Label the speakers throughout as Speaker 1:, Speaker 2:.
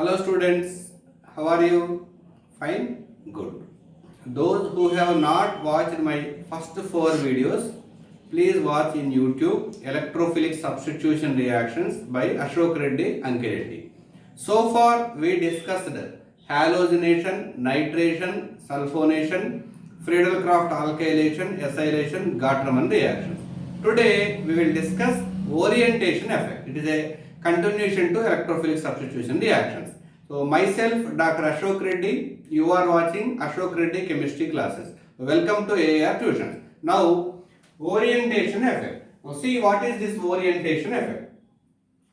Speaker 1: Hello students, how are you? Fine? Good. Those who have not watched my first 4 videos, please watch in YouTube Electrophilic Substitution Reactions by Ashok Reddy Ankireddy. So far we discussed halogenation, nitration, sulfonation, Friedel-Crafts alkylation, acylation, Gartnerman reactions. Today we will discuss orientation effect. It is a continuation to electrophilic substitution reactions. So myself, Dr. Ashok Reddy, you are watching Ashok Reddy chemistry classes. Welcome to AAR Tuition. Now, orientation effect. Now see what is this orientation effect.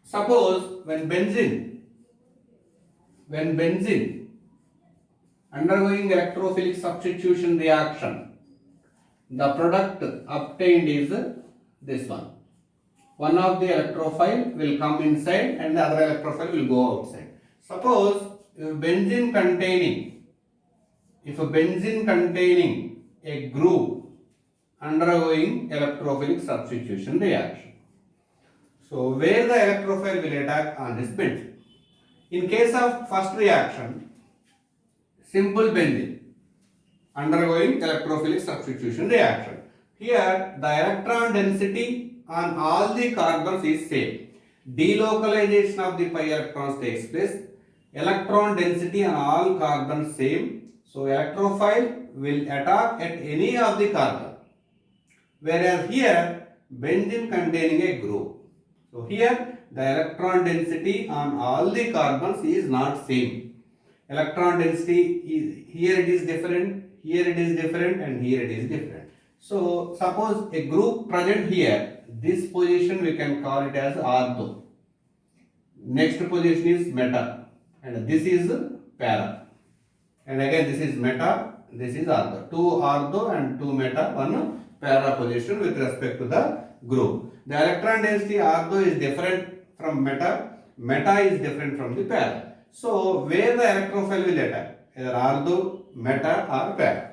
Speaker 1: Suppose when benzene undergoing electrophilic substitution reaction, the product obtained is this one. One of the electrophile will come inside and the other electrophile will go outside. Suppose if benzene containing a group undergoing electrophilic substitution reaction. So where the electrophile will attack on this benzene. In case of first reaction, simple benzene undergoing electrophilic substitution reaction. Here the electron density on all the carbons is same. Delocalization of the pi electrons takes place. Electron density on all carbons same. So electrophile will attack at any of the carbon. Whereas here benzene containing a group. So here the electron density on all the carbons is not same. Electron density is here it is different, here it is different, and here it is different. So suppose a group present here, this position we can call it as ortho. Next position is meta, and this is para. And again this is meta, this is ortho. 2 ortho and 2 meta, 1 para position with respect to the group. The electron density ortho is different from meta, meta is different from the para. So where the electrophile will attack? Either ortho, meta or para.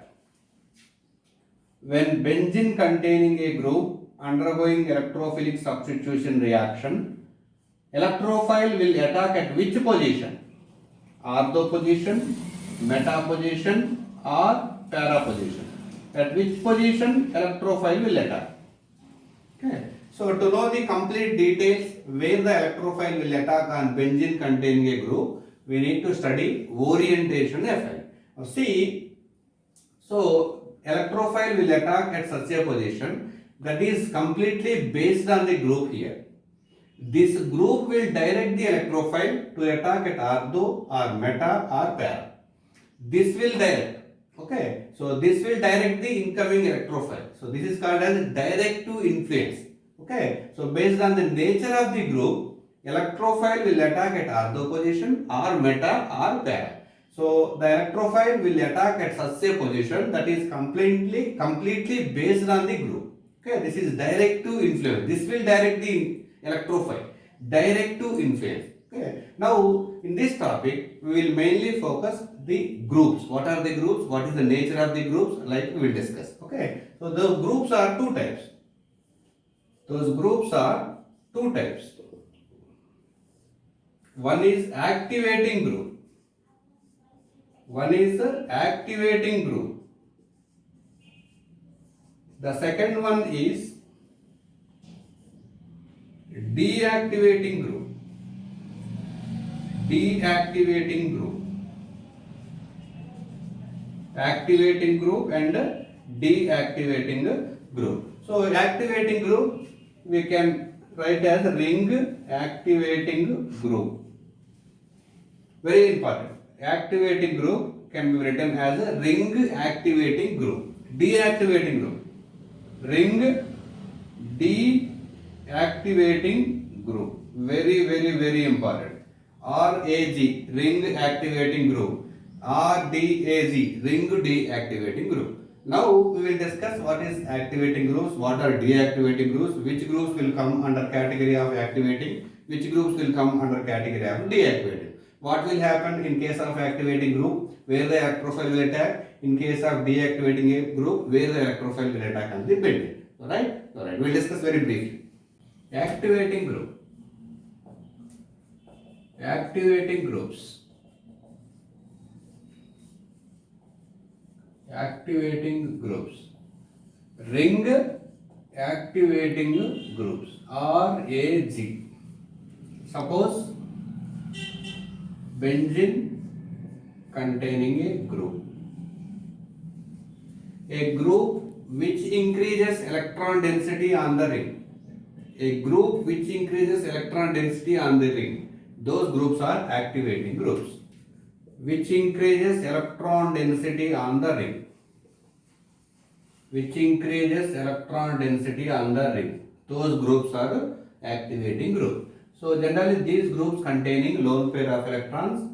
Speaker 1: When benzene containing a group undergoing electrophilic substitution reaction, electrophile will attack at which position? Ortho position, meta position or para position. At which position electrophile will attack? Okay. So to know the complete details where the electrophile will attack on benzene containing a group, we need to study orientation effect. Now see, so electrophile will attack at such a position that is completely based on the group here. This group will direct the electrophile to attack at ortho or meta or para. This will direct. Okay, so this will direct the incoming electrophile. So this is called as direct to influence. Okay, so based on the nature of the group, electrophile will attack at ortho position or meta or para. So the electrophile will attack at such a position that is completely based on the group. Okay, this is direct to influence. This will direct the electrophile. Direct to influence. Okay. Now in this topic we will mainly focus the groups. What are the groups? What is the nature of the groups? Like we will discuss. Okay. So the groups are two types. Those groups are two types. One is activating group. One is activating group. The second one is deactivating group. Deactivating group. Activating group and deactivating group. So activating group we can write as ring activating group. Very important. Activating group can be written as a ring activating group. Deactivating group. Ring deactivating group. Very important. RAG, ring activating group. RDAG, ring deactivating group. Now we will discuss what is activating groups, what are deactivating groups, which groups will come under category of activating, which groups will come under category of deactivating. What will happen in case of activating group, where the electrophile will attack, in case of deactivating a group, where the electrophile will attack on the benzene. Alright? Alright, we will discuss very briefly. Activating group. Activating groups. activating groups. Ring activating groups, RAG. Suppose benzene containing a group which increases electron density on the ring. A group which increases electron density on the ring. Those groups are activating groups. Which increases electron density on the ring. Which increases electron density on the ring. Those groups are activating groups. So generally these groups containing lone pair of electrons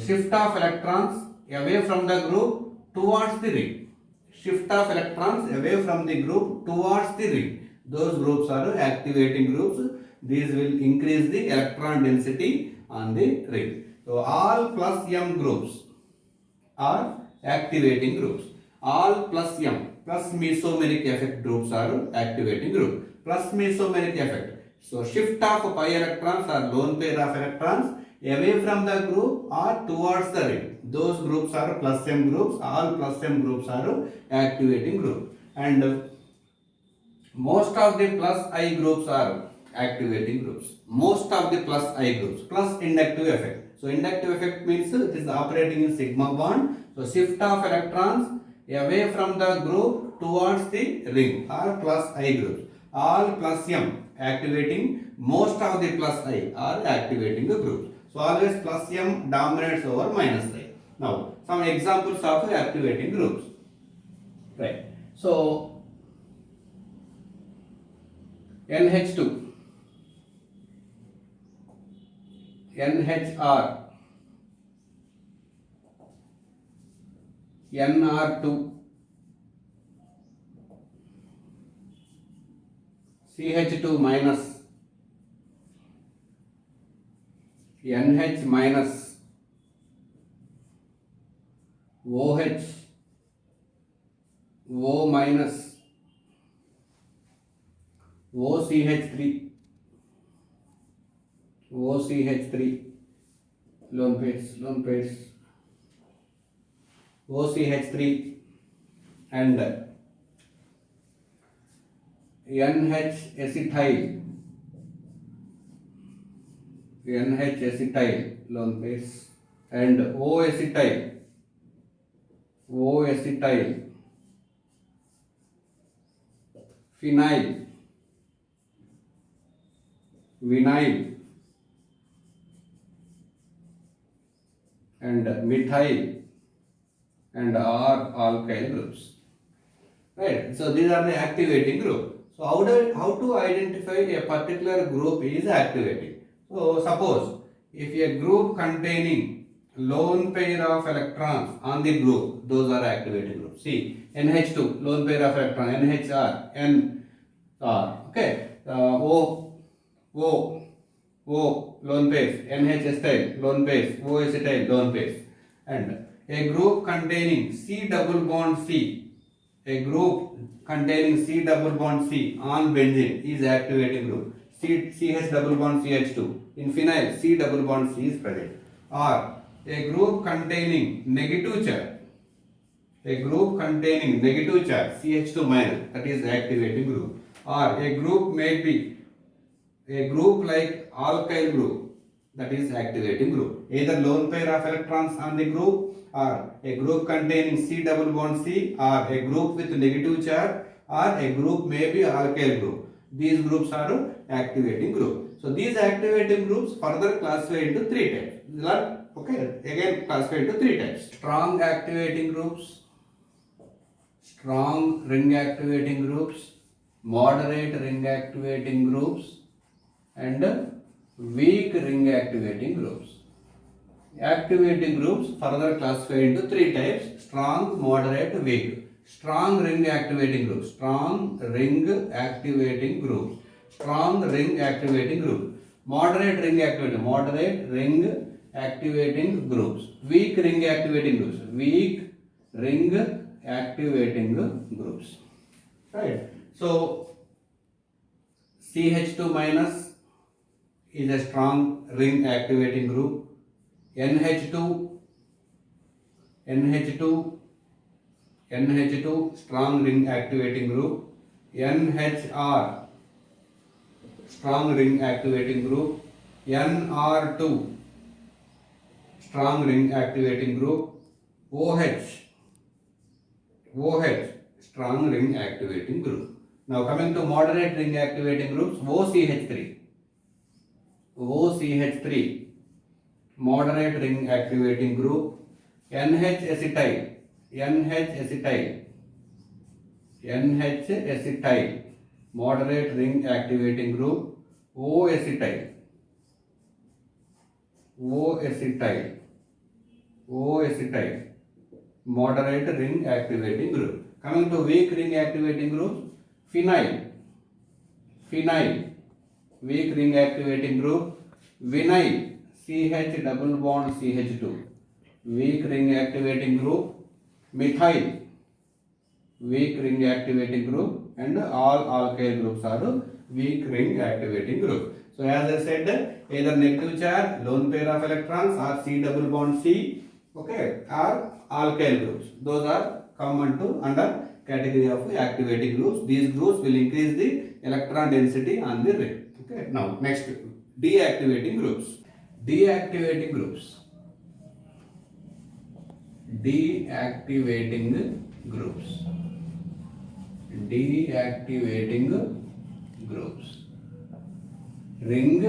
Speaker 1: shift of electrons away from the group towards the ring. Shift of electrons away from the group towards the ring. Those groups are activating groups. These will increase the electron density on the ring. So all plus M groups are activating groups. All plus M plus mesomeric effect groups are activating groups. Plus mesomeric effect. So shift of pi electrons or lone pair of electrons away from the group or towards the ring. Those groups are plus M groups. All plus M groups are activating groups. And most of the plus I groups are activating groups. Most of the plus I groups. Plus inductive effect. So inductive effect means it is operating in sigma bond. So shift of electrons away from the group towards the ring or plus I groups. All plus M activating, most of the plus I are activating the groups. So always plus M dominates over minus I. Now some examples of activating groups. Right. So NH2, NHR, NR2, CH2 minus, NH minus, OH, O minus, OCH3, OCH3, lone pairs, OCH3 and NH acetyl, lone pairs and O acetyl, phenyl, vinyl and methyl and R alkyl groups. Right. So these are the activating group. So how to identify a particular group is activating? So suppose if a group containing lone pair of electrons on the group, those are activating groups. See NH2 lone pair of electron, NHR, NR, okay, O lone pairs, NH acetyl lone pairs, O acetyl lone pairs, and a group containing C double bond C, a group containing C double bond C on benzene is activating group. CH double bond CH2. In phenyl, C double bond C is present. Or a group containing negative charge. A group containing negative charge CH2 minus, that is activating group. Or a group may be a group like alkyl group, that is activating group. Either lone pair of electrons on the group or a group containing C double bond C or a group with negative charge or a group may be alkyl group. These groups are activating group. So these activating groups further classified into three types. Okay, again classified into three types. Strong activating groups, strong ring activating groups, moderate ring activating groups and weak ring activating groups. Activating groups further classified into three types: strong, moderate, weak. Strong ring activating groups, strong ring activating groups, strong ring activating groups. Moderate ring activating groups, weak ring activating groups, weak ring activating groups. Right. So CH2 minus is a strong ring activating group. NH2, NH2 strong ring activating group, NHR strong ring activating group, NR2 strong ring activating group, OH strong ring activating group. Now coming to moderate ring activating groups, OCH3 moderate ring activating group, NH acetyl moderate ring activating group, O acetyl moderate ring activating group. Coming to weak ring activating groups, phenyl weak ring activating group, vinyl CH double bond CH2 weak ring activating group, methyl weak ring activating group, and all alkyl groups are weak ring activating group. So as I said, either negative charge, lone pair of electrons, or C double bond C, okay, or alkyl groups. Those are common to under category of activating groups. These groups will increase the electron density on the ring. Okay. Now next, deactivating groups. Deactivating groups. Deactivating groups. Ring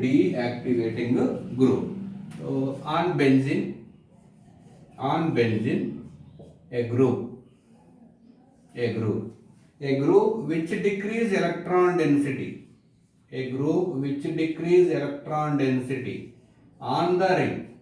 Speaker 1: deactivating group. So on benzene, a group which decrease electron density. On the ring,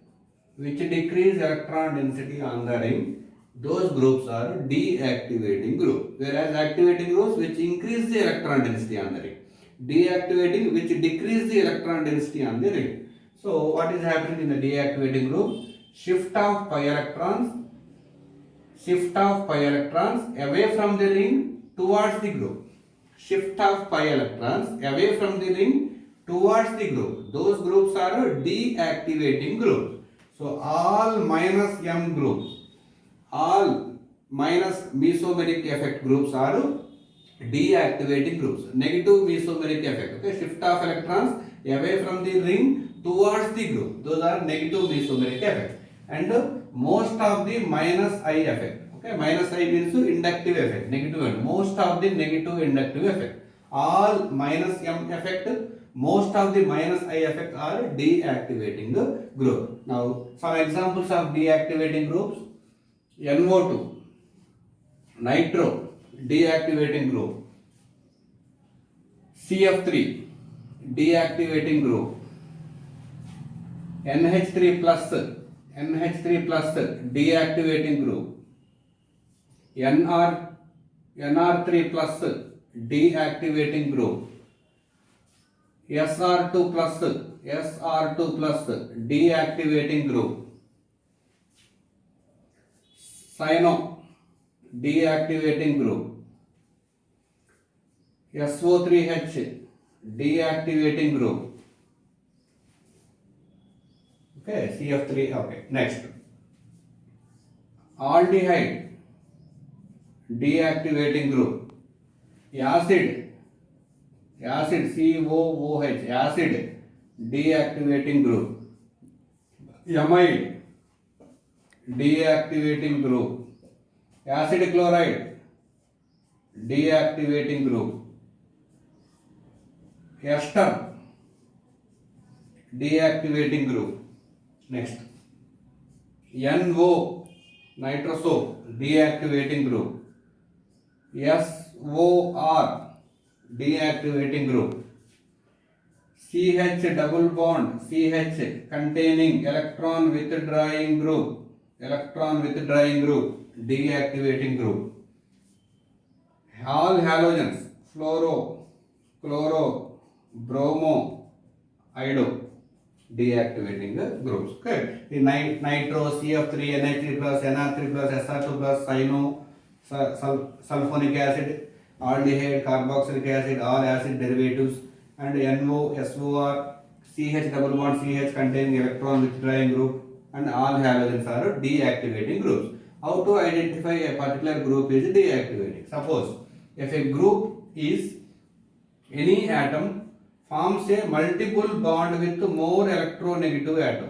Speaker 1: those groups are deactivating group. Whereas activating groups which increase the electron density on the ring. Deactivating which decrease the electron density on the ring. So what is happening in the deactivating group? Shift of pi electrons away from the ring towards the group. Those groups are deactivating groups. So all minus M groups, all minus mesomeric effect groups are deactivating groups. Negative mesomeric effect. Okay, shift of electrons away from the ring towards the group. Those are negative mesomeric effects. And most of the minus I effect. Okay, minus I means inductive effect, negative effect. Most of the negative inductive effect. All minus M effect, most of the minus I effect are deactivating the group. Now, some examples of deactivating groups: NO2, nitro, deactivating group; CF3, deactivating group; NH3 plus, deactivating group; NR3 plus, deactivating group; SR2 plus, deactivating group; cyano, deactivating group; SO3H, deactivating group. Okay, CF3. Okay, next, aldehyde, deactivating group; acid COOH, acid, deactivating group; amide, deactivating group; acid chloride, deactivating group; ester, deactivating group. Next, NO, nitroso, deactivating group; SOR, deactivating group; CH double bond CH containing electron withdrawing group, deactivating group. All halogens, fluoro, chloro, bromo, iodo, deactivating groups. Okay. The nitro, CF3, NH3 plus, NR3 plus, SR2 plus, cyano, sulfonic acid, aldehyde, carboxylic acid, all acid derivatives, and NO, SOR, CH double bond CH containing electron withdrawing group, and all halogens are deactivating groups. How to identify a particular group is deactivating? Suppose if a group is any atom forms a multiple bond with more electronegative atom.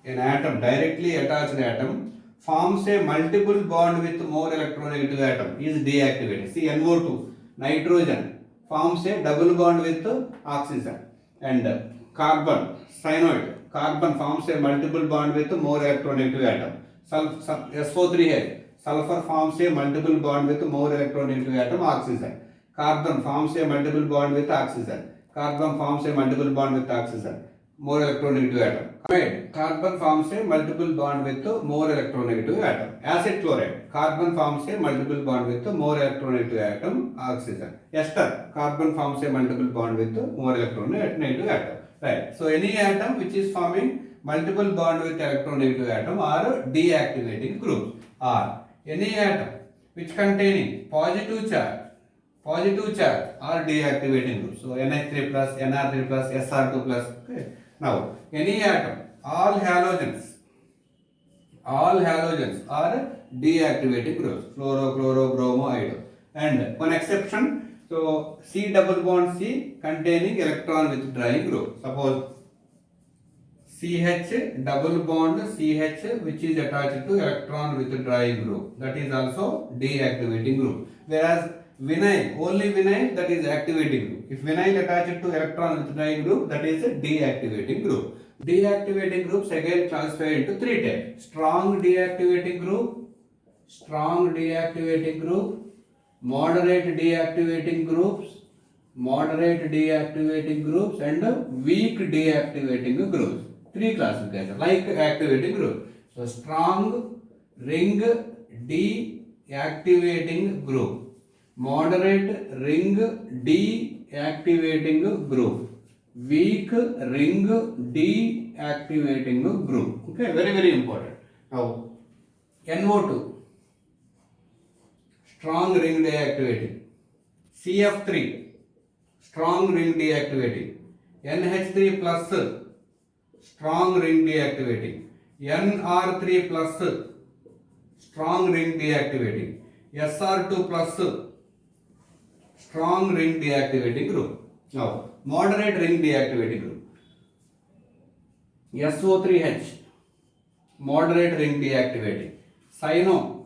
Speaker 1: An atom, directly attached atom, forms a multiple bond with more electronegative atom is deactivated. See, NO2, nitrogen, forms a double bond with oxygen. And carbon, cyanoid, carbon forms a multiple bond with more electronegative atom. SO3H, sulfur forms a multiple bond with more electronegative atom, oxygen. Carbon forms a multiple bond with oxygen. Carbon forms a multiple bond with oxygen. More electronegative atom. Chloride. Carbon forms a multiple bond with more electronegative atom. Acid chloride. Carbon forms a multiple bond with more electronegative atom. Oxygen. Ester. Carbon forms a multiple bond with more electronegative atom. Right. So any atom which is forming multiple bond with electronegative atom are deactivating groups. Or any atom which containing positive charge are deactivating groups. So NH3 plus, NR3 plus, SR2 plus. Okay. Now any atom, all halogens are deactivating groups. Fluoro, chloro, bromo, iodo. And one exception. So C double bond C containing electron withdrawing group. Suppose CH double bond CH which is attached to electron withdrawing group, that is also deactivating group. Whereas vinyl, only vinyl, that is activating group. If vinyl attached to electron withdrawing group, that is a deactivating group. Deactivating groups again classify into three types: strong deactivating group, moderate deactivating groups, and weak deactivating groups. Three classifications like activating group. So strong ring deactivating group, moderate ring deactivating group, weak ring deactivating group. Okay, very very important. Now NO2, strong ring deactivating. CF3, strong ring deactivating. NH3 plus, strong ring deactivating. NR3 plus, strong ring deactivating. SR2 plus, strong ring deactivating group. Now moderate ring deactivating group. SO3H, moderate ring deactivating. Cyano,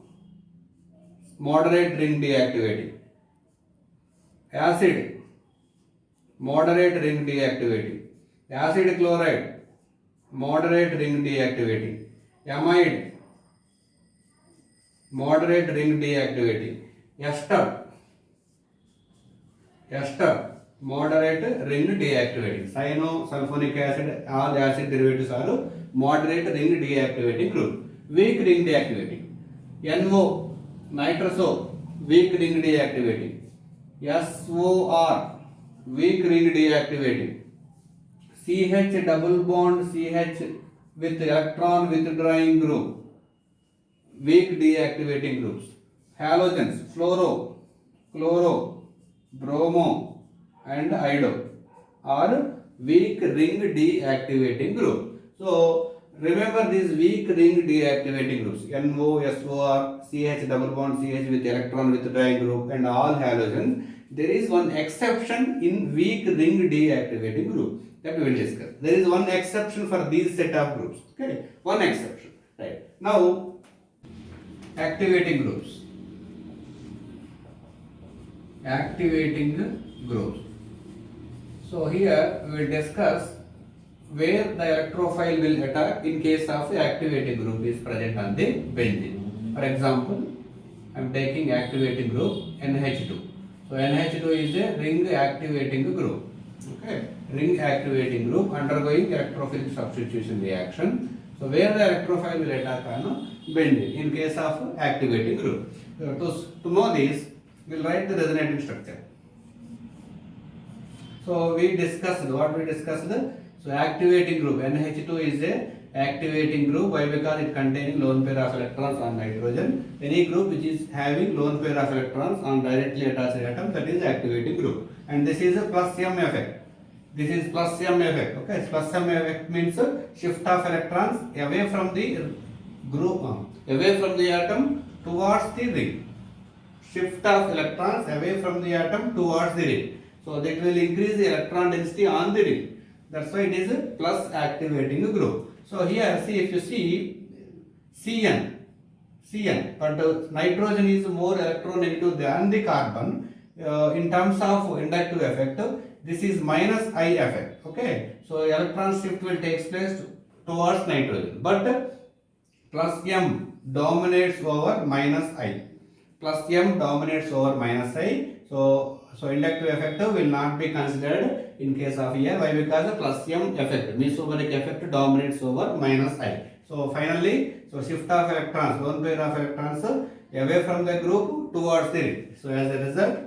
Speaker 1: moderate ring deactivating. Acid, moderate ring deactivating. Acid chloride, moderate ring deactivating. Amide, moderate ring deactivating. Ester, moderate ring deactivating. Cyanosulfonic acid, all acid derivatives are moderate ring deactivating group. Weak ring deactivating. NO, nitroso, weak ring deactivating. SOR, weak ring deactivating. CH double bond CH with electron withdrawing group, weak deactivating groups. Halogens, fluoro, chloro, bromo, and iodo are weak ring deactivating group. So remember these weak ring deactivating groups: NO, SOR, CH double bond CH with electron withdrawing group, and all halogens. There is one exception in weak ring deactivating group that we will discuss. There is one exception for these set of groups. Okay, one exception. Right. Now, activating groups. So here we will discuss where the electrophile will attack in case of activating group is present on the benzene. For example, I am taking activating group NH2. So NH2 is a ring activating group. Okay, ring activating group undergoing electrophilic substitution reaction. So where the electrophile will attack on benzene in case of activating group. To know this, we will write the resonating structure. So we discussed what we discussed. So activating group NH2 is a activating group. Why? Because it containing lone pair of electrons on nitrogen. Any group which is having lone pair of electrons on directly attached atom, that is activating group. And this is a plus M effect. This is plus M effect. Okay, plus M effect means shift of electrons away from the group, away from the atom towards the ring. Shift of electrons away from the atom towards the ring. So that will increase the electron density on the ring. That's why it is a plus activating group. So here, see, if you see Cn, but nitrogen is more electronegative than the carbon. In terms of inductive effect, this is minus I effect. Okay, so electron shift will take place towards nitrogen, but plus M dominates over minus I. Plus M dominates over minus I. So inductive effect will not be considered in case of here. Why? Because plus M effect, mesomeric effect, dominates over minus I. So finally, so shift of electrons, lone pair of electrons away from the group towards the ring. So as a result,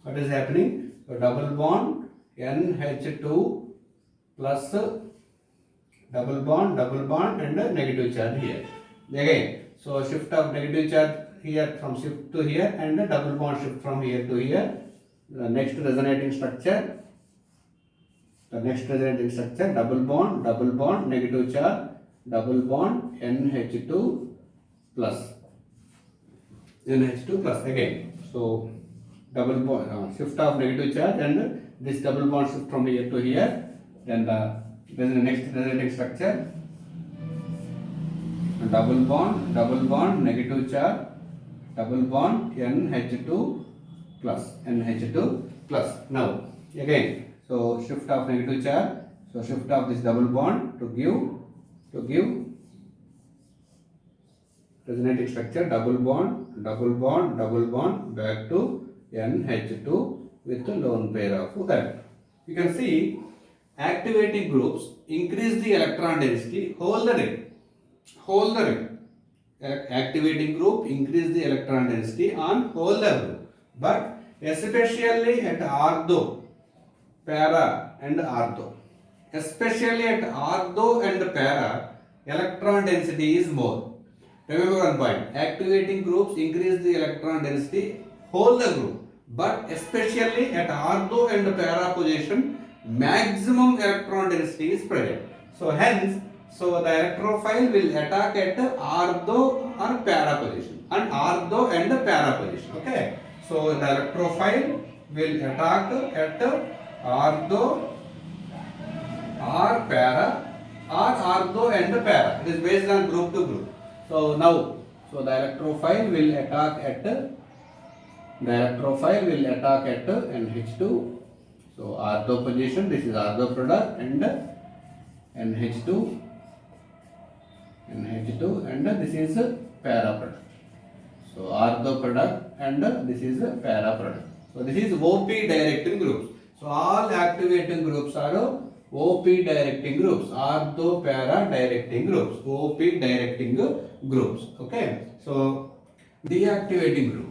Speaker 1: what is happening? So double bond NH2 plus double bond and negative charge here. Again, so shift of negative charge here from shift to here and double bond shift from here to here. The next resonating structure, double bond, negative charge, double bond NH2 plus. Again. So double bond shift of negative charge and this double bond shift from here to here. Then the next resonating structure, double bond, negative charge, double bond NH2 plus. Now again, so shift of negative charge, so shift of this double bond to give resonating structure, double bond back to NH2 with a lone pair of electrons. You can see activating groups increase the electron density, hold the ring. Activating group increase the electron density on whole the group, but especially at ortho, para and ortho. Especially at ortho and para, electron density is more. Remember one point, activating groups increase the electron density whole the group, but especially at ortho and para position, maximum electron density is present. So hence, so the electrophile will attack at ortho or para position, and ortho and para position. Okay, so the electrophile will attack at ortho or para, or ortho and para. It is based on group to group. So now, so the electrophile will attack at NH2. So ortho position, this is ortho product, and NH2, and this is para product. So ortho product and this is para product. So this is OP directing groups. So all activating groups are OP directing groups, ortho para directing groups, OP directing groups. Okay. So deactivating group.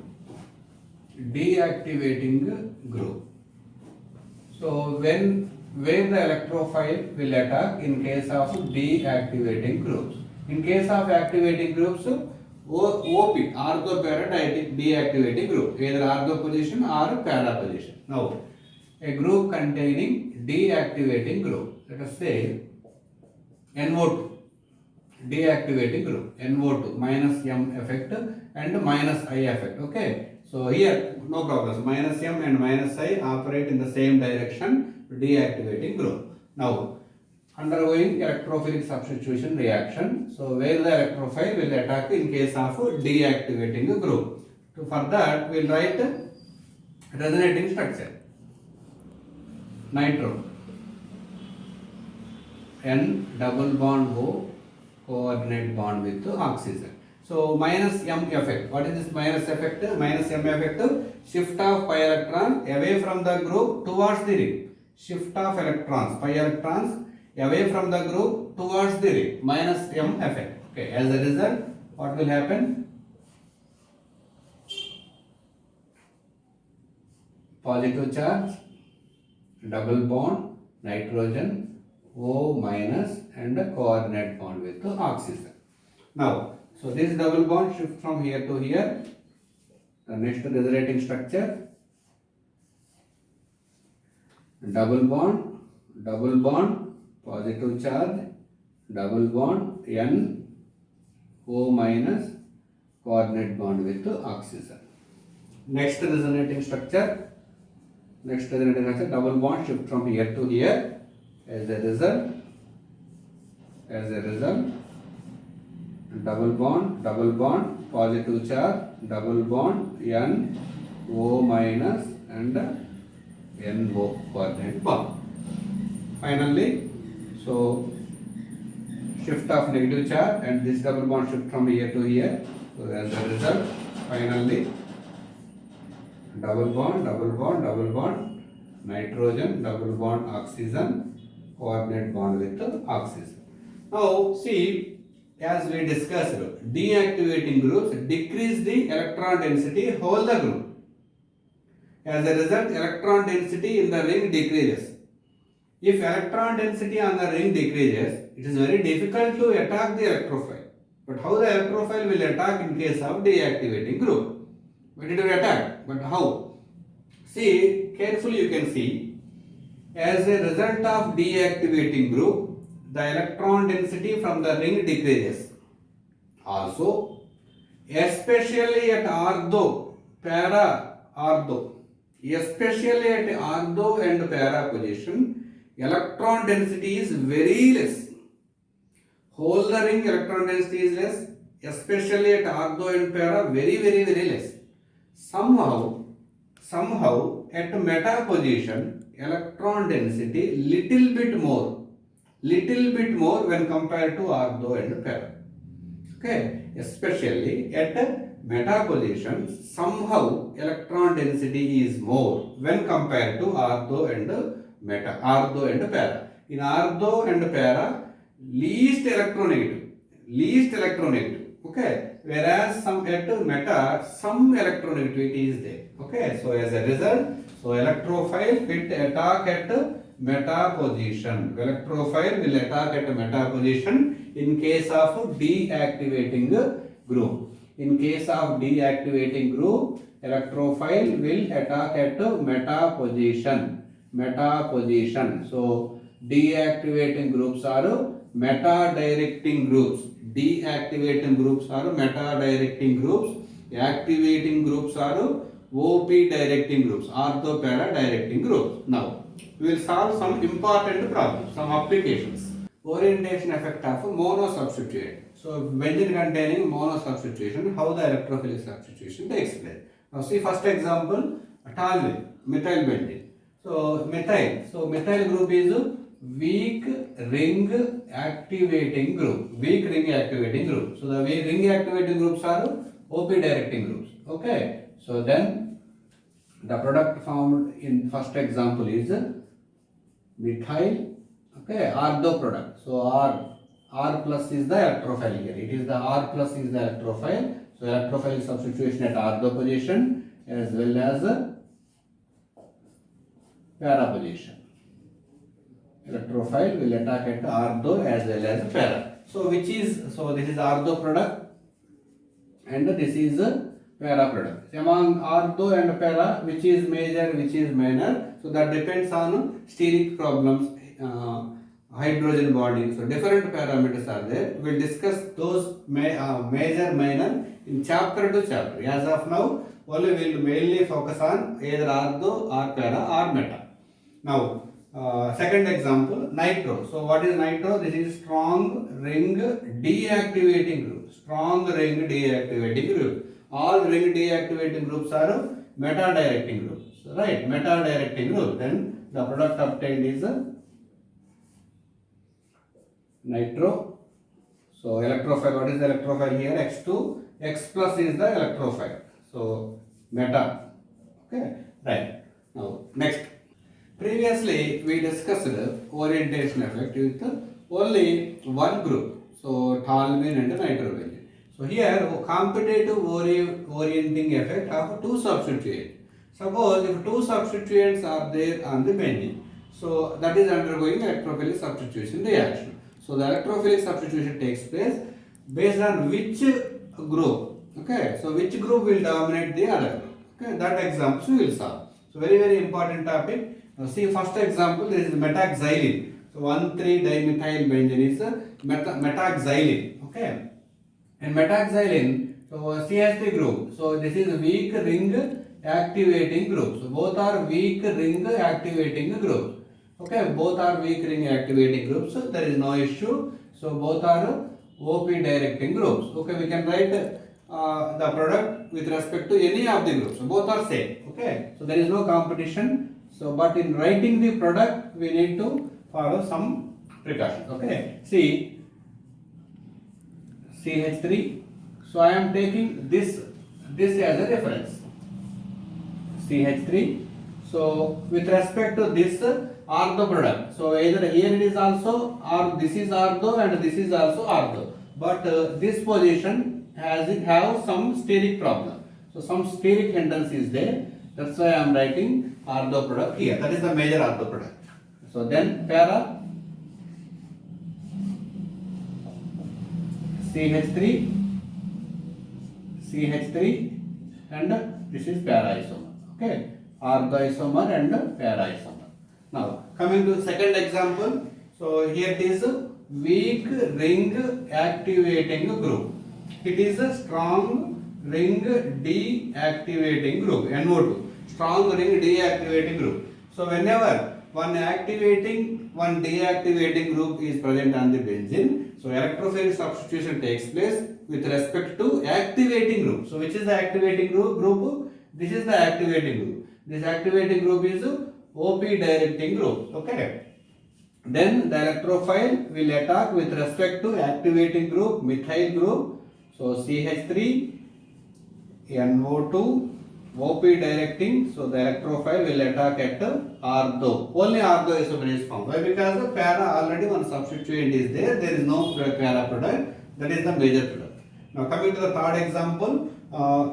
Speaker 1: So where the electrophile will attack in case of deactivating groups. In case of activating groups, OP, ortho para deactivating group, either ortho position or para position. Now, a group containing deactivating group, let us say NO2, deactivating group, NO2, minus M effect and minus I effect. Okay. So here no problem. So minus M and minus I operate in the same direction, deactivating group. Now undergoing electrophilic substitution reaction. So where the electrophile will attack in case of deactivating group. So for that we will write resonating structure. Nitro, N double bond O, coordinate bond with oxygen. So minus M effect. What is this minus effect? Minus M effect, shift of pi electron away from the group towards the ring. Shift of electrons, pi electrons away from the group towards the ring. Minus M effect. Okay. As a result, what will happen? Positive charge, double bond, nitrogen, O minus and a coordinate bond with oxygen. Now, so this double bond shift from here to here. The next resonating structure, double bond, positive charge, double bond, N, O minus, coordinate bond with oxygen. Next resonating structure. Double bond shift from here to here. As a result, double bond, positive charge, double bond, N, O minus and NO coordinate bond. Finally, so shift of negative charge and this double bond shift from here to here. So as a result, finally, double bond, nitrogen, double bond, oxygen, coordinate bond with oxygen. Now see, as we discussed, deactivating groups decrease the electron density, hold the group. As a result, electron density in the ring decreases. If electron density on the ring decreases, it is very difficult to attack the electrophile. But how the electrophile will attack in case of deactivating group? But it will attack. But how? See, carefully you can see, as a result of deactivating group, the electron density from the ring decreases. Also, especially at ortho, para, ortho, especially at ortho and para position, electron density is very less. Whole the ring electron density is less, especially at ortho and para, very less. Somehow at meta position, electron density little bit more when compared to ortho and para. Okay, especially at meta position, somehow electron density is more when compared to ortho and para. In ortho and para, least electronegative. Okay, whereas at meta, some electronegativity is there. Okay, so as a result, so electrophile will attack at meta position. Electrophile will attack at meta position in case of deactivating group. In case of deactivating group, electrophile will attack at meta position. So deactivating groups are meta directing groups. Deactivating groups are meta directing groups. Activating groups are OP directing groups, ortho para directing groups. Now we will solve some important problems, some applications. Orientation effect of monosubstituent. So benzene containing monosubstitution, how the electrophilic substitution takes place. Now see first example, toluene, methyl benzene. So methyl group is weak ring activating group. So the ring activating groups are OP directing groups. Okay. So then the product found in first example is methyl. Okay, ortho product. So R plus is the electrophile here. It is the R plus is the electrophile. So electrophile substitution at ortho position as well as para position. Electrophile will attack at ortho as well as para. So this is ortho product and this is para product. Among ortho and para, which is major, which is minor? So that depends on steric problems, hydrogen bonding. So different parameters are there. We will discuss those major, minor in chapter to chapter. As of now, only we will mainly focus on either ortho or para or meta. Now, second example, nitro. So what is nitro? This is strong ring deactivating group. All ring deactivating groups are meta directing groups. Right, meta directing group. Then the product obtained is nitro. So electrophile, what is the electrophile here? X2. X plus is the electrophile. So meta. Okay, right. Now next. Previously we discussed orientation effect with only one group. So toluene and nitrobenzene. So here competitive orienting effect of two substituents. Suppose if two substituents are there on the benzene, so that is undergoing electrophilic substitution reaction. So the electrophilic substitution takes place based on which group. Okay, so which group will dominate the other group. Okay, that example we will solve. So very important topic. Now see first example, this is metaxylene. So 1,3-dimethyl benzene is metaxylene. Okay. And metaxylene, so CH3 group. So this is weak ring activating group. So both are weak ring activating groups. Okay, both are weak ring activating groups. So there is no issue. So both are OP directing groups. Okay, we can write the product with respect to any of the groups. So both are same. Okay, so there is no competition. So but in writing the product, we need to follow some precautions. Okay, see CH3. So I am taking this as a reference. CH3. So with respect to this ortho product, so either here it is also, or this is ortho and this is also ortho. But this position have some steric problem. So some steric hindrance is there. That's why I am writing ortho product here. That is the major ortho product. So then para CH3, and this is para isomer. Okay, ortho isomer and para isomer. Now coming to second example. So here it is a weak ring activating group. It is a strong ring deactivating group, NO2. Strong ring deactivating group. So whenever one activating, one deactivating group is present on the benzene, so electrophilic substitution takes place with respect to activating group. So which is the activating group? This is the activating group. This activating group is OP directing group. Okay. Then the electrophile will attack with respect to activating group, methyl group. So CH3, NO2, OP directing. So the electrophile will attack at ortho. Only ortho isomer is formed. Why? Because the para already one substituent is there. There is no para product. That is the major product. Now coming to the third example,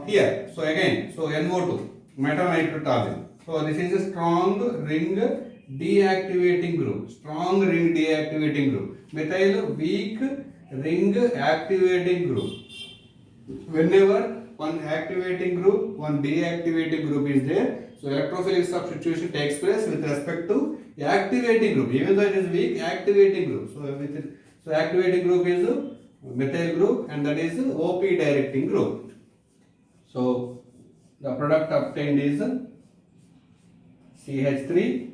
Speaker 1: here. So again, so NO2, metanitrotoluene. So this is a strong ring deactivating group. Strong ring deactivating group. Methyl weak ring activating group. Whenever one activating group, one deactivating group is there, so electrophilic substitution takes place with respect to activating group. Even though it is weak, activating group. So activating group is methyl group, and that is OP directing group. So the product obtained is CH3,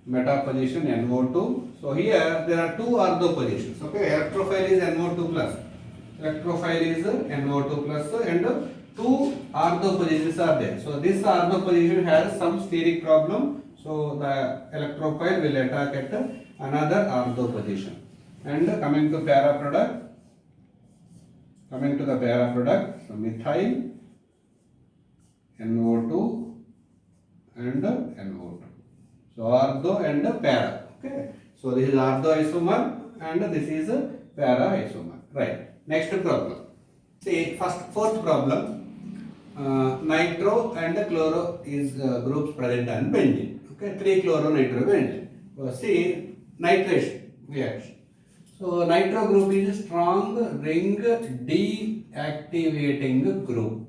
Speaker 1: meta position NO2. So here there are two ortho positions. Okay, electrophile is NO2 plus. Electrophile is NO2 plus, and two ortho positions are there. So this ortho position has some steric problem. So the electrophile will attack at another ortho position. And coming to para product. Coming to the para product, so methyl, NO2 and NO2. So ortho and para. Okay. So this is ortho isomer and this is para isomer. Right. Next problem. See fourth problem. Nitro and chloro is groups present on benzene. Okay. 3-chloro-nitro-benzene. See nitration reaction. So nitro group is strong ring deactivating group.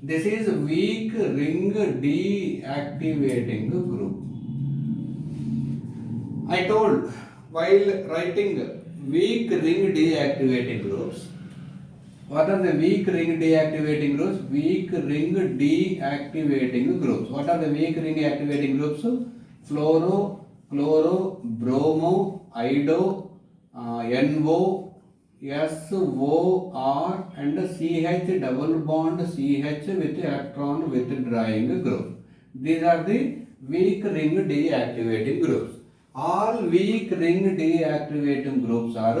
Speaker 1: This is weak ring deactivating group. I told while writing weak ring deactivating groups. What are the weak ring deactivating groups? Weak ring deactivating groups. What are the weak ring activating groups? Fluoro, chloro, bromo, ido, NO, SOR and CH double bond CH with electron withdrawing group. These are the weak ring deactivating groups. All weak ring deactivating groups are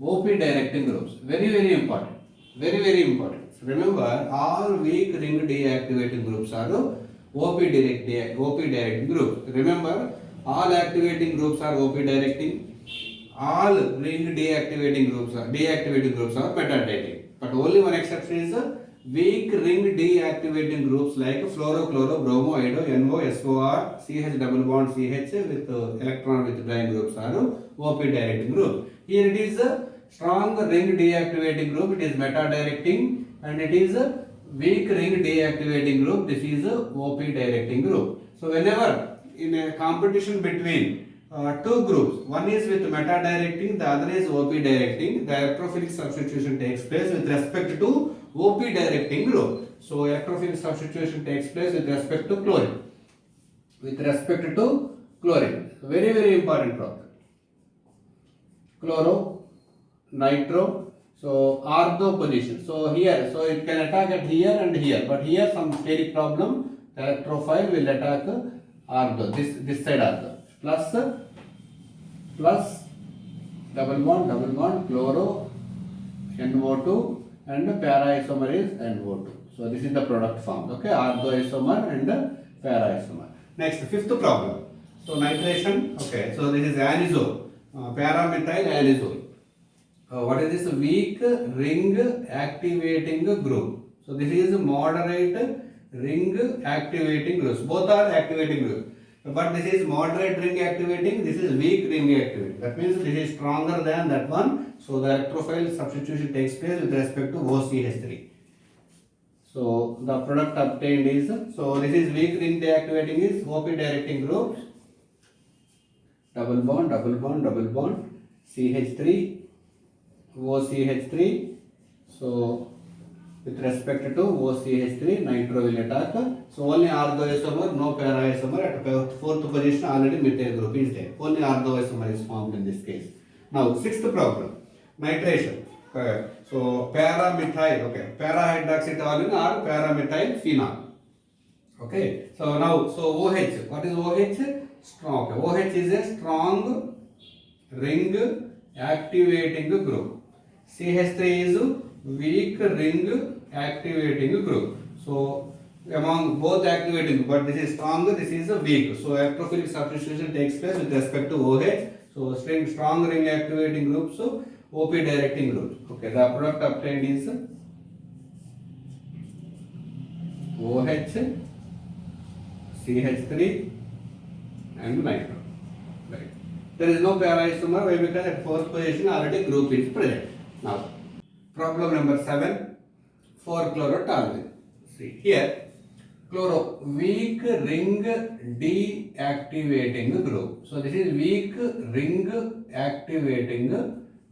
Speaker 1: OP directing groups. Very, very important. Very, very important. Remember, all weak ring deactivating groups are OP directing groups. Remember, all activating groups are OP directing. All ring deactivating groups are meta-directing. But only one exception is weak ring deactivating groups like fluoro, chloro, bromo, ido, NO, SOR, CH double bond CH with electron withdrawing groups are OP directing group. Here it is a strong ring deactivating group, it is meta-directing, and it is a weak ring deactivating group, this is a OP directing group. So whenever in a competition between two groups. One is with meta directing, the other is OP directing. The electrophilic substitution takes place with respect to OP directing group. So electrophilic substitution takes place with respect to chlorine. With respect to chlorine. Very, very important problem. Chloro, nitro, so ortho position. So here, so it can attack at here and here, but here some steric problem. The electrophile will attack ortho, this side ortho. Plus double bond, chloro, NO2, and para isomer is NO2. So this is the product formed. Okay, ortho isomer and para isomer. Next, fifth problem. So nitration. Okay, so this is anisole, paramethyl anisole. What is this? Weak ring activating group. So this is moderate ring activating groups. Both are activating groups. But this is moderate ring activating, this is weak ring activating. That means this is stronger than that one. So the electrophile substitution takes place with respect to OCH3. So the product obtained is, so this is weak ring deactivating is OP directing groups. Double bond, CH3, OCH3. So with respect to OCH3, nitro will attack. So only ortho isomer, no para isomer. At fourth position, already methyl group is there. Only ortho isomer is formed in this case. Now, sixth problem, nitration. Okay. So paramethyl, okay, para hydroxytoluene or paramethyl phenol. Okay. So now, so OH, what is OH? Strong. Okay. OH is a strong ring activating group. CH3 is weak ring activating group. So among both activating, but this is strong, this is a weak. So electrophilic substitution takes place with respect to OH. So strong ring activating groups, so OP directing groups. Okay, the product obtained is OH, CH3 and nitro. Right. There is no para isomer. Why? Because at fourth position already group is present. Now, problem number 7, 4-chlorotoluene. See here, chloro, weak ring deactivating group. So this is weak ring activating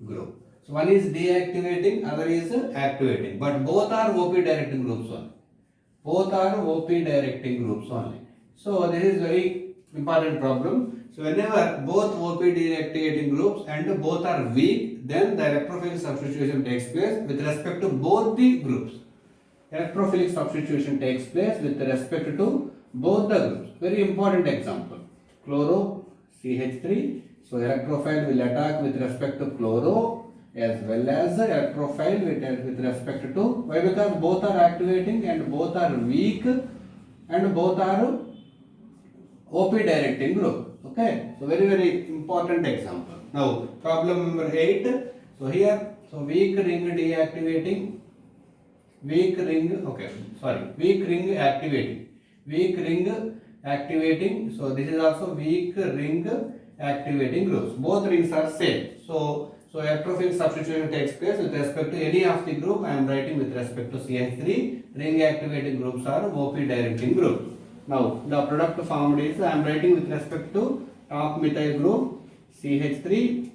Speaker 1: group. So one is deactivating, other is activating. But both are OP directing groups only. Both are OP directing groups only. So this is very important problem. So whenever both OP deactivating groups and both are weak, then the electrophilic substitution takes place with respect to both the groups. Electrophilic substitution takes place with respect to both the groups. Very important example. Chloro, CH3. So electrophile will attack with respect to chloro as well as electrophile with respect to, why? Because both are activating and both are weak and both are OP directing group. Okay, so very important example. Now problem number 8. So here, so weak ring deactivating, weak ring activating. So this is also weak ring activating groups. Both rings are same. So electrophilic substitution takes place with respect to any of the group. I am writing with respect to CH3. Ring activating groups are OP directing group. Now the product formed is, I am writing with respect to top methyl group CH3.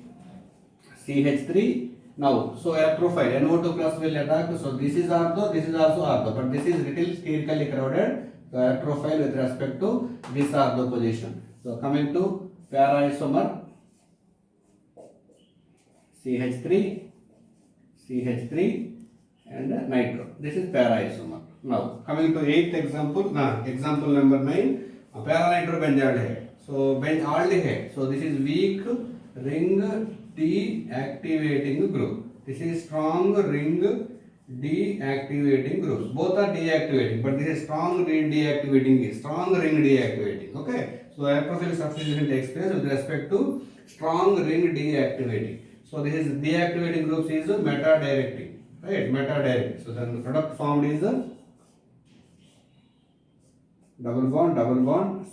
Speaker 1: Now, so electrophile NO2 plus will attack. So this is ortho, this is also ortho, but this is little sterically crowded. The electrophile with respect to this ortho position. So coming to para isomer CH3 and nitro. This is para isomer. Now coming to 8th example. Example number 9. Para nitrobenzoaldehyde. So benzoaldehyde. So this is weak ring deactivating group. This is strong ring deactivating groups. Both are deactivating, but this is strong ring deactivating. Okay. So electrophilic substitution takes place with respect to strong ring deactivating. So this is deactivating groups is meta directing. Right, meta directing. So then the product formed is double bond,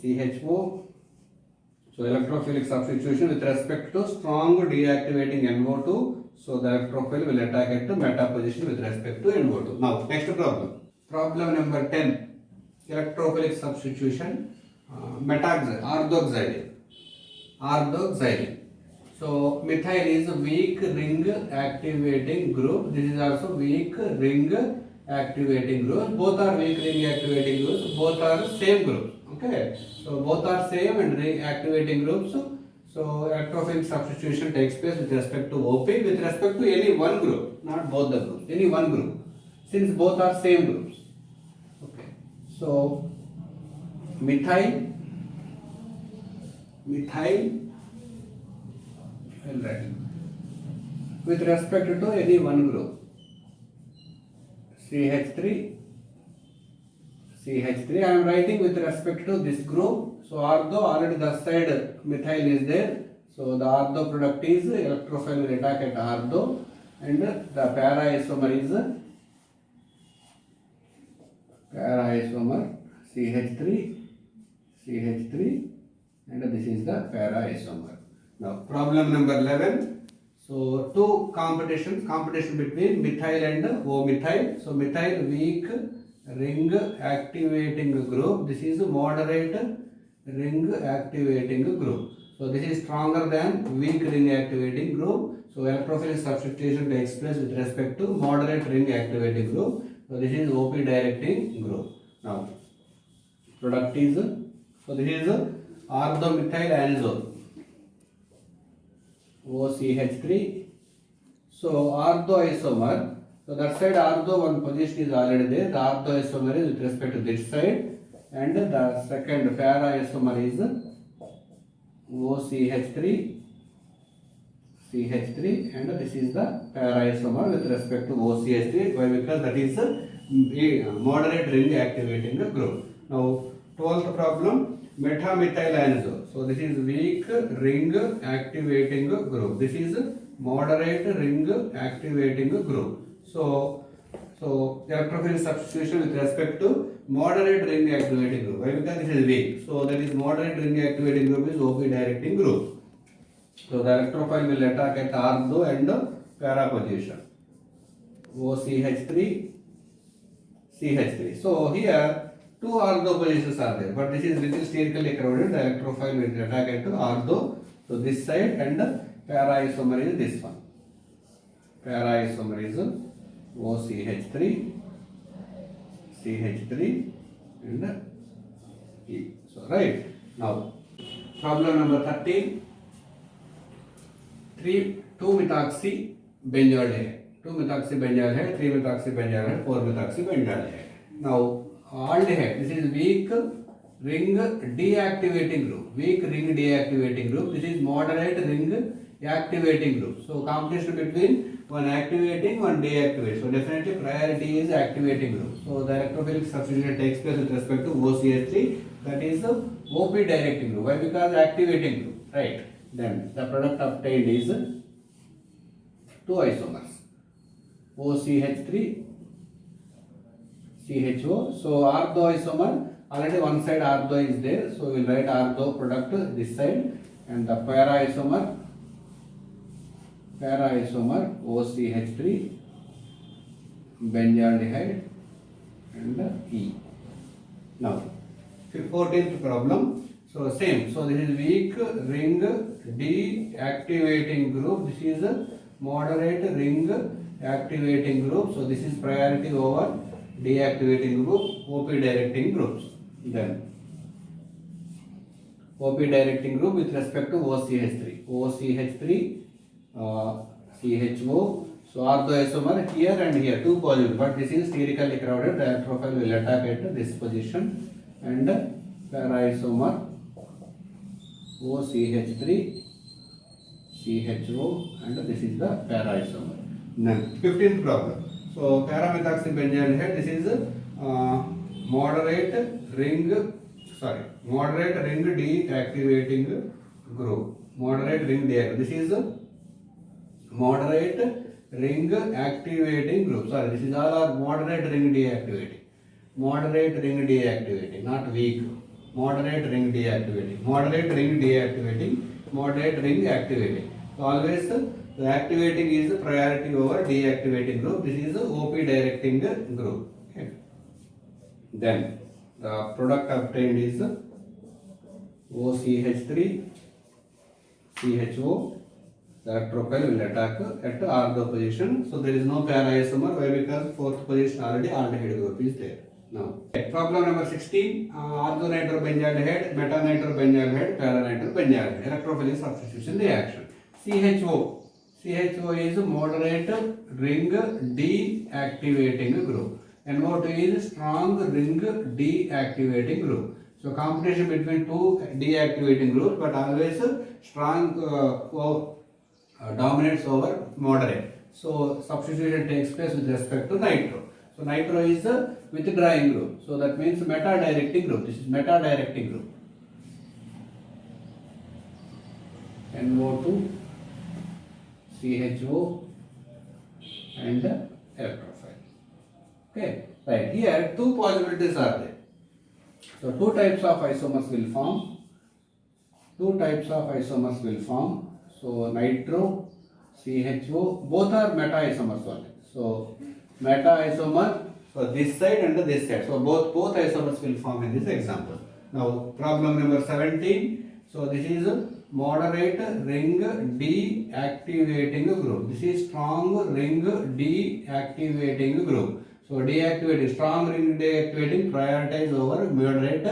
Speaker 1: CHO. So electrophilic substitution with respect to strong deactivating NO2. So the electrophile will attack at the meta position with respect to NO2. Now next problem. Problem number 10. Electrophilic substitution orthoxylene. So methyl is a weak ring activating group. This is also weak ring activating group. Both are weak ring activating groups. Both are same groups. Okay. So both are same and ring activating groups. So electrophilic substitution takes place with respect to OP with respect to any one group, not both the groups. Any one group, since both are same groups. Okay. So methyl. I'll write with respect to any one group. CH3. I am writing with respect to this group. So ortho, already the side methyl is there. So the ortho product is electrophile will attack at ortho, and the para isomer is CH3, and this is the para isomer. Now problem number 11. So two competition between methyl and O-methyl. So methyl weak ring activating group. This is moderate ring activating group. So this is stronger than weak ring activating group. So electrophilic substitution takes place with respect to moderate ring activating group. So this is OP directing group. Now product is, so this is orthomethyl anisole, OCH3. So ortho isomer. So that side ortho one position is already there. The ortho isomer is with respect to this side, and the second para isomer is OCH3, and this is the para isomer with respect to OCH3. Why? Because that is a moderate ring activating group. Now 12th problem, metamethyl anisole. So this is weak ring activating group. This is moderate ring activating group. So electrophilic substitution with respect to moderate ring activating group. Why? Because this is weak. So that is moderate ring activating group is OP directing group. So the electrophile will attack at ortho and para position. OCH3, CH3. So here two ortho positions are there, but this is little sterically crowded. The electrophile will attack at ortho. So this side, and para isomer is this one. Para isomer is OCH3, CH3, and E. So right now, problem number 13. 2-methoxybenzoyl 2-methoxybenzoyl 3-methoxybenzoyl 4-methoxybenzoyl. Now aldehyde, this is weak ring deactivating group. This is moderate ring activating group. So competition between one activating, one deactivating. So definitely priority is activating group. So the electrophilic substitution takes place with respect to OCH3, that is the OP directing group. Why? Because activating group, right? Then the product obtained is two isomers, OCH3, CHO. So ortho isomer, already one side ortho is there. So we will write ortho product this side, and the para isomer OCH3, benzaldehyde, and E. Now 14th problem. So same. So this is weak ring deactivating group. This is a moderate ring activating group. So this is priority over deactivating group, OP directing groups. Then OP directing group with respect to OCH3, CHO. So ortho isomer here and here, two positive, but this is sterically crowded. The electrophile will attack at this position, and para isomer OCH3, CHO, and this is the para isomer. Then 15th problem. So para-methoxybenzoyl, this is moderate ring deactivating group. This is moderate ring activating group. Sorry, this is all are moderate ring deactivating. Not weak. Moderate ring deactivating. So always the activating is the priority over deactivating group. This is the OP directing group. Okay. Then the product obtained is OCH3, CHO, the electrophile will attack at ortho position. So there is no para isomer. Why? Because fourth position already aldehyde group is there. Now, problem number 16, orthonitrophenylaldehyde, metanitrobenzaldehyde, paranitrophenylaldehyde, electrophilic substitution reaction. CHO. CHO is moderate ring deactivating group. NO2 is strong ring deactivating group. So competition between two deactivating groups, but always strong dominates over moderate. So substitution takes place with respect to nitro. So nitro is a withdrawing group. So that means meta-directing group. This is meta-directing group. NO2, CHO and electrophile. Okay, right. Here two possibilities are there. So two types of isomers will form. Two types of isomers will form. So nitro, CHO, both are meta isomers only. So meta isomer, so this side and this side. So both isomers will form in this example. Now problem number 17. So this is a moderate ring deactivating group. This is strong ring deactivating group. So deactivating, strong ring deactivating prioritize over moderate.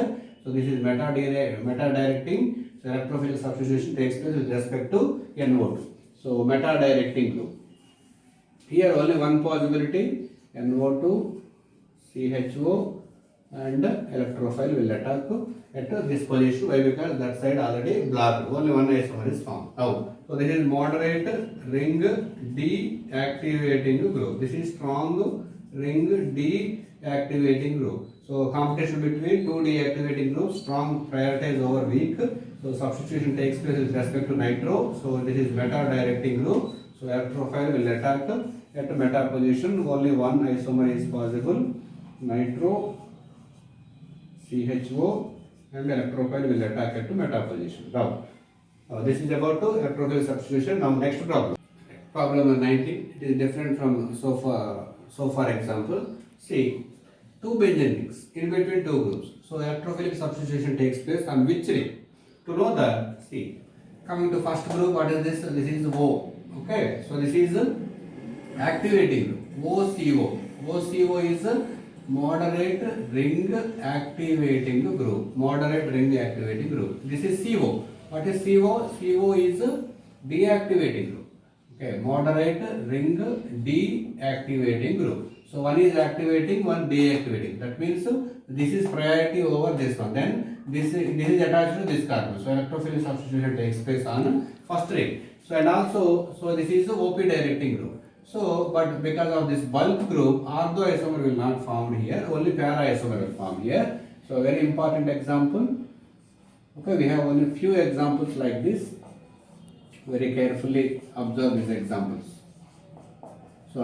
Speaker 1: So this is meta directing. So electrophilic substitution takes place with respect to NO2. So meta directing group. Here only one possibility, NO2, CHO and electrophile will attack at this position. Why? Because that side already blocked. Only one isomer is formed. Now, so this is moderate ring deactivating group. This is strong ring deactivating group. So competition between two deactivating groups, strong prioritize over weak. So substitution takes place with respect to nitro. So this is meta directing group. So electrophile will attack at meta position. Only one isomer is possible. Nitro, CHO and electrophile will attack at meta position. Now, this is about electrophile substitution. Now next problem. Problem number 19. It is different from so far example. See, two benzene rings in between two groups. So electrophilic substitution takes place on which ring? To know that, see, coming to first group, what is this? This is O. Okay, so this is activating group. OCO. OCO is moderate ring activating group. Moderate ring activating group. This is CO. What is CO? CO is deactivating group. Okay, moderate ring deactivating group. So one is activating, one deactivating. That means this is priority over this one. Then this is attached to this carbon. So electrophilic substitution takes place on first ring. So and also, so this is the OP directing group. So, but because of this bulk group, ortho isomer will not form here. Only para isomer will form here. So very important example. Okay, we have only few examples like this. Very carefully observe these examples. So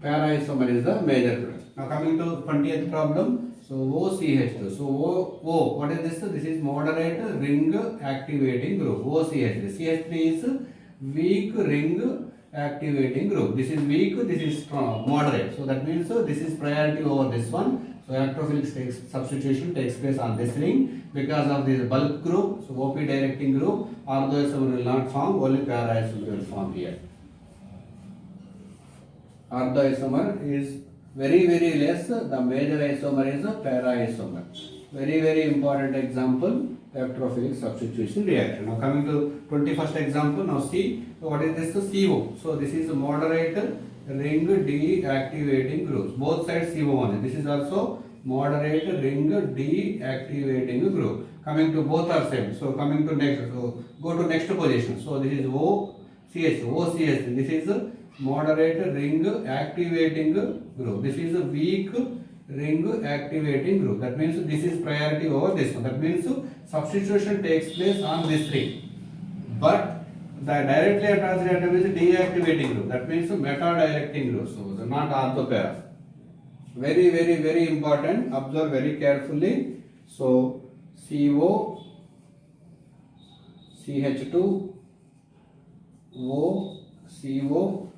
Speaker 1: para isomer is the major product. Now coming to 20th problem. So OCH2. So O, what is this? This is moderate ring activating group. OCH3. CH3 is weak ring activating group. This is weak, this is strong, moderate. So that means this is priority over this one. So electrophilic substitution takes place on this ring because of this bulk group. So OP directing group, ortho isomer will not form, only para isomer will form here. Ortho isomer is very less. The major isomer is a para isomer. Very important example, electrophilic substitution reaction. Now coming to 21st example. Now see, so what is this? CO. So this is moderate ring deactivating groups. Both sides CO only. This is also moderate ring deactivating group. Coming to both are same. So coming to next. So go to next position. So this is OCH. OCH. This is moderate ring activating group. This is a weak ring activating group. That means this is priority over this one. That means substitution takes place on this ring. But the directly attached atom is deactivating group. That means meta directing group. So not ortho pair. Very important. Observe very carefully. So CO, CH2, O, CO,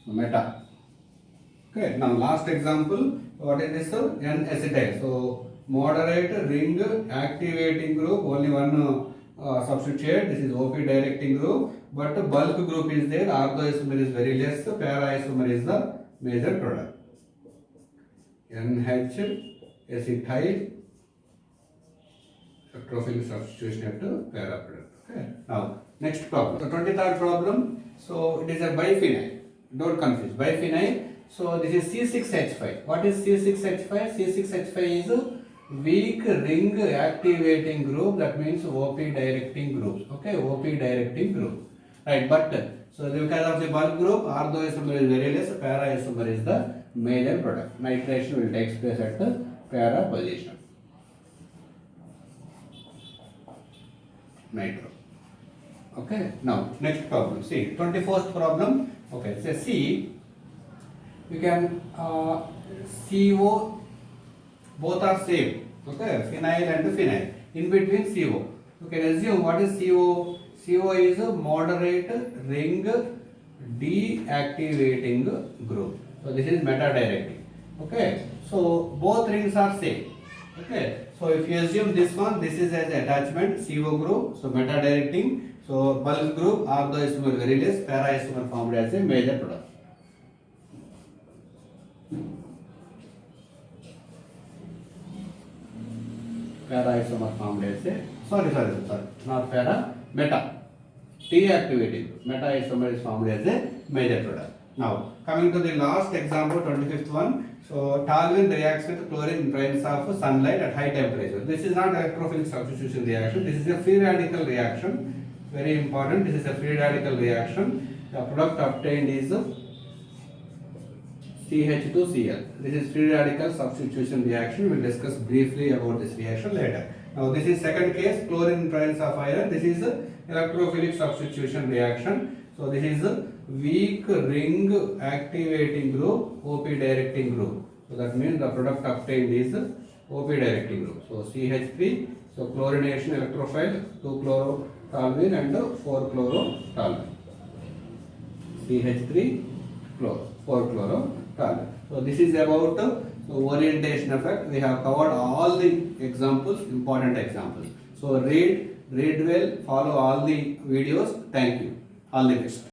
Speaker 1: meta. Okay, now last example, what is this? N-acetyl. So moderate ring activating group, only one substitute, this is OP directing group, but bulk group is there, orthoisomer is very less, para isomer is the major product. NH acetyl electrophilic substitution at para product. Okay. Now next problem. So 23rd problem. So it is a biphenyl. Don't confuse biphenyl. So this is C6H5. What is C6H5? C6H5 is a weak ring activating group. That means OP directing groups. Okay, OP directing group. Right, but so because of the bulk group, orthoisomer is very less. Para isomer is the major product. Nitration will take place at the para position. Nitro. Okay, now next problem. See, 24th problem. Okay, say C. We can CO, both are same. Okay, phenyl and phenyl. In between CO. You can assume what is CO? CO is a moderate ring deactivating group. So this is meta directing. Okay, so both rings are same. Okay, so if you assume this one, this is as attachment CO group, so meta directing. So bulk group, orthoisomer very less, para isomer formed as a major product. Para isomer formed as a sorry, not para, meta deactivating. Meta isomer is formed as a major product. Now coming to the last example, 25th one. So toluene reacts with chlorine in presence of sunlight at high temperature. This is not electrophilic substitution reaction. This is a free radical reaction. Very important. This is a free radical reaction. The product obtained is CH2Cl. This is free radical substitution reaction. We will discuss briefly about this reaction later. Now this is second case, chlorine in presence of iron. This is a electrophilic substitution reaction. So this is a weak ring activating group, OP directing group. So that means the product obtained is OP directing group. So CH3, so chlorination electrophile, 2-chlorotoluene and 4-chlorotoluene. CH3 chloro, 4-chlorotoluene. So this is about orientation effect. We have covered all the examples, important examples. So read well, follow all the videos. Thank you. All the best.